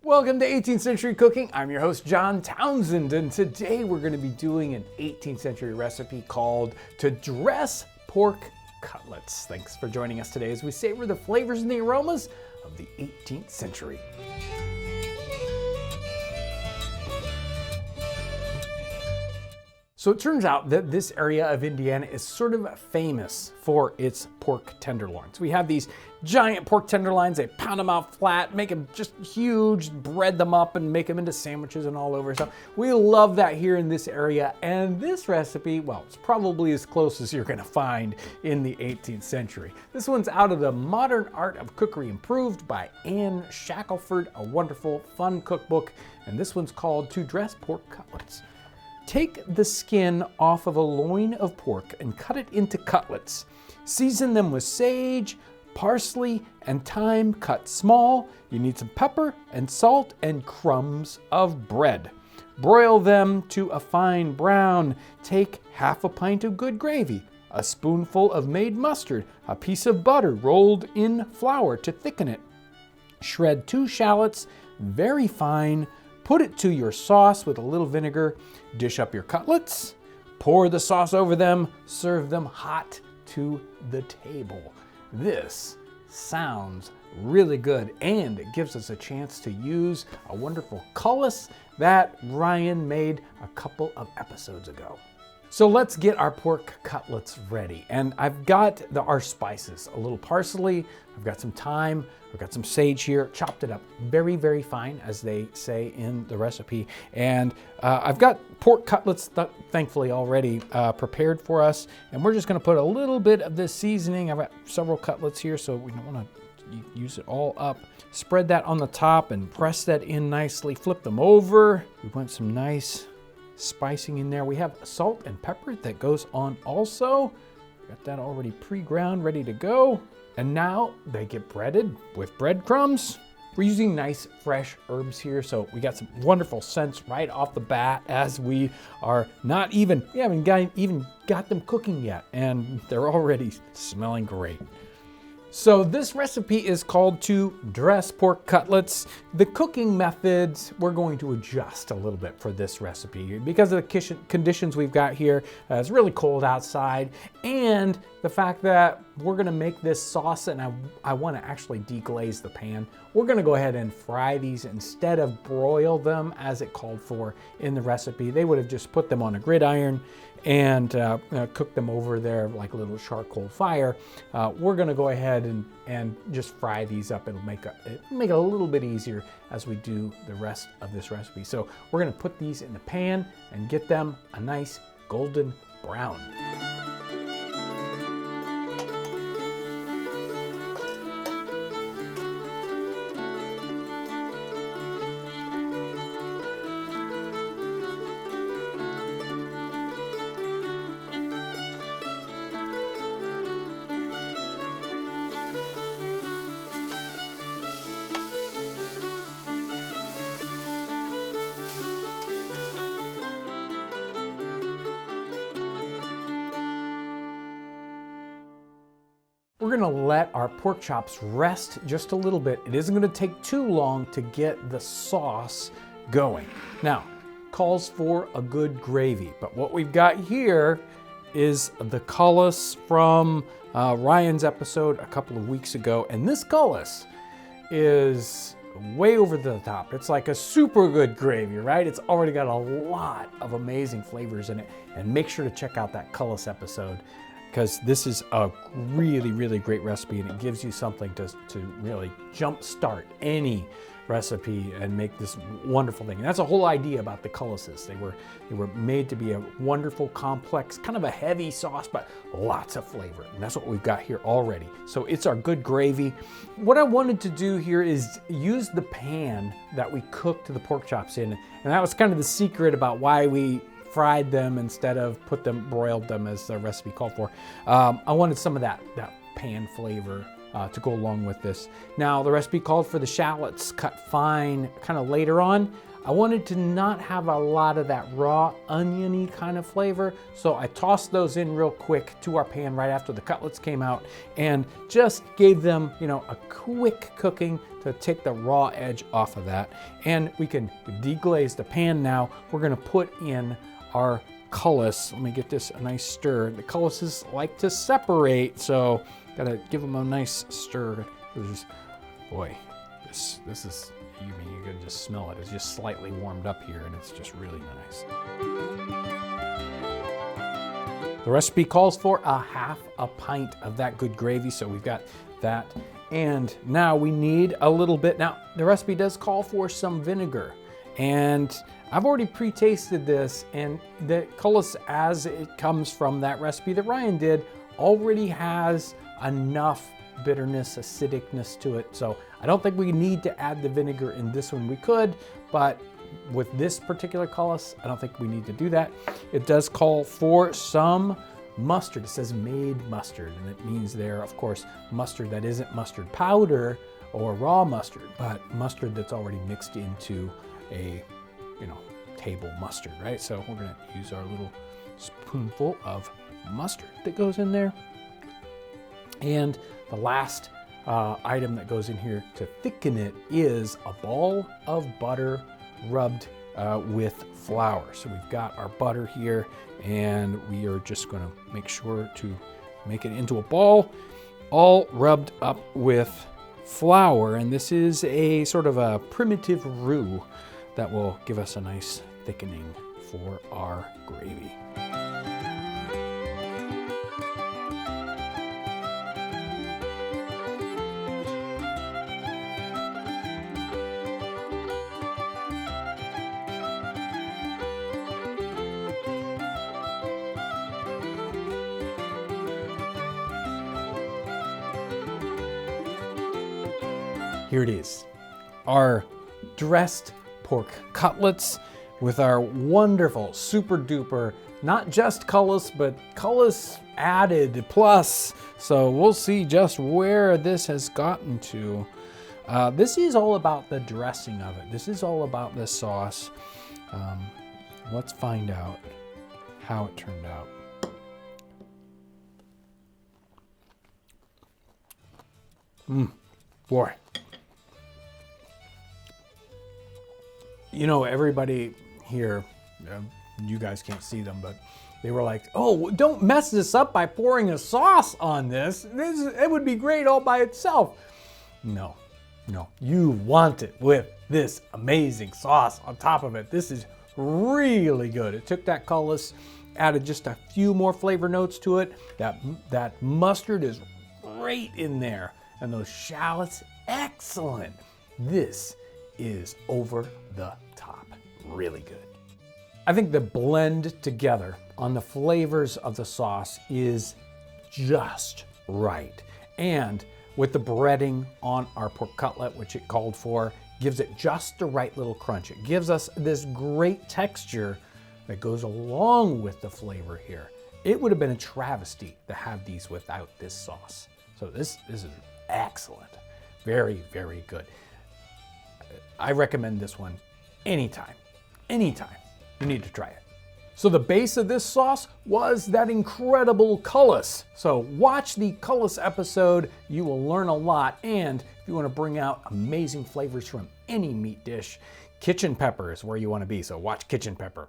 Welcome to 18th Century Cooking. I'm your host, John Townsend, and today we're going to be doing an 18th century recipe called To Dress Pork Cutlets. Thanks for joining us today as we savor the flavors and the aromas of the 18th century. So it turns out that this area of Indiana is sort of famous for its pork tenderloins. We have these giant pork tenderloins. They pound them out flat, make them just huge, bread them up and make them into sandwiches and all over. So we love that here in this area. And this recipe, well, it's probably as close as you're gonna find in the 18th century. This one's out of the Modern Art of Cookery Improved by Anne Shackelford, a wonderful, fun cookbook. And this one's called To Dress Pork Cutlets. Take the skin off of a loin of pork and cut it into cutlets. Season them with sage, parsley, and thyme cut small. You need some pepper and salt and crumbs of bread. Broil them to a fine brown. Take half a pint of good gravy, a spoonful of made mustard, a piece of butter rolled in flour to thicken it. Shred 2 shallots very fine. Put it to your sauce with a little vinegar. Dish up your cutlets, pour the sauce over them, serve them hot to the table. This sounds really good, and it gives us a chance to use a wonderful cullis that Ryan made a couple of episodes ago. So let's get our pork cutlets ready. And I've got our spices, a little parsley, I've got some thyme, I've got some sage here, chopped it up very, very fine, as they say in the recipe. And I've got pork cutlets, thankfully, already prepared for us. And we're just gonna put a little bit of this seasoning. I've got several cutlets here, so we don't wanna use it all up. Spread that on the top and press that in nicely. Flip them over. We want some nice spicing in there. We have salt and pepper that goes on also. Got that already pre-ground, ready to go. And now they get breaded with breadcrumbs. We're using nice fresh herbs here, so we got some wonderful scents right off the bat as we haven't even got them cooking yet, and they're already smelling great. So this recipe is called To Dress Pork Cutlets. The cooking methods we're going to adjust a little bit for this recipe because of the conditions we've got here. It's really cold outside, and the fact that we're gonna make this sauce and I wanna actually deglaze the pan. We're gonna go ahead and fry these instead of broil them as it called for in the recipe. They would have just put them on a gridiron and cook them over there like a little charcoal fire. We're gonna go ahead and just fry these up. It'll make it a little bit easier as we do the rest of this recipe. So we're gonna put these in the pan and get them a nice golden brown. We're gonna let our pork chops rest just a little bit. It isn't gonna take too long to get the sauce going. Now, calls for a good gravy, but what we've got here is the cullis from Ryan's episode a couple of weeks ago, and this cullis is way over the top. It's like a super good gravy, right? It's already got a lot of amazing flavors in it, and make sure to check out that cullis episode, because this is a really, really great recipe, and it gives you something to really jumpstart any recipe and make this wonderful thing. And that's the whole idea about the cullises. They were made to be a wonderful, complex, kind of a heavy sauce, but lots of flavor. And that's what we've got here already. So it's our good gravy. What I wanted to do here is use the pan that we cooked the pork chops in. And that was kind of the secret about why we fried them instead of broiled them as the recipe called for. I wanted some of that pan flavor to go along with this. Now, the recipe called for the shallots cut fine kind of later on. I wanted to not have a lot of that raw oniony kind of flavor, so I tossed those in real quick to our pan right after the cutlets came out and just gave them, you know, a quick cooking to take the raw edge off of that. And we can deglaze the pan now. We're gonna put in our cullis. Let me get this a nice stir. The cullises like to separate, so gotta give them a nice stir. Boy, this is, you can just smell it. It's just slightly warmed up here and it's just really nice. The recipe calls for a half a pint of that good gravy, so we've got that. And now we need a little bit. Now, the recipe does call for some vinegar, and I've already pre-tasted this, and the cullis as it comes from that recipe that Ryan did already has enough bitterness, acidicness to it. So I don't think we need to add the vinegar in this one. We could, but with this particular cullis, I don't think we need to do that. It does call for some mustard. It says made mustard, and it means there, of course, mustard that isn't mustard powder or raw mustard, but mustard that's already mixed into a, you know, table mustard, right? So we're gonna use our little spoonful of mustard that goes in there. And the last item that goes in here to thicken it is a ball of butter rubbed with flour. So we've got our butter here, and we are just gonna make sure to make it into a ball, all rubbed up with flour. And this is a sort of a primitive roux that will give us a nice thickening for our gravy. Here it is, our dressed pork cutlets with our wonderful, super duper, not just cullis, but cullis added plus. So we'll see just where this has gotten to. This is all about the dressing of it. This is all about the sauce. Let's find out how it turned out. Boy. You know, everybody here, you guys can't see them, but they were like, oh, don't mess this up by pouring a sauce on this. It would be great all by itself. No, you want it with this amazing sauce on top of it. This is really good. It took that cullis, added just a few more flavor notes to it. That mustard is right in there. And those shallots, excellent. This is over the top, really good. I think the blend together on the flavors of the sauce is just right. And with the breading on our pork cutlet, which it called for, gives it just the right little crunch. It gives us this great texture that goes along with the flavor here. It would have been a travesty to have these without this sauce. So this is excellent, very, very good. I recommend this one anytime you need to try it. So the base of this sauce was that incredible cullis. So watch the cullis episode, you will learn a lot. And if you want to bring out amazing flavors from any meat dish, kitchen pepper is where you want to be. So watch kitchen pepper.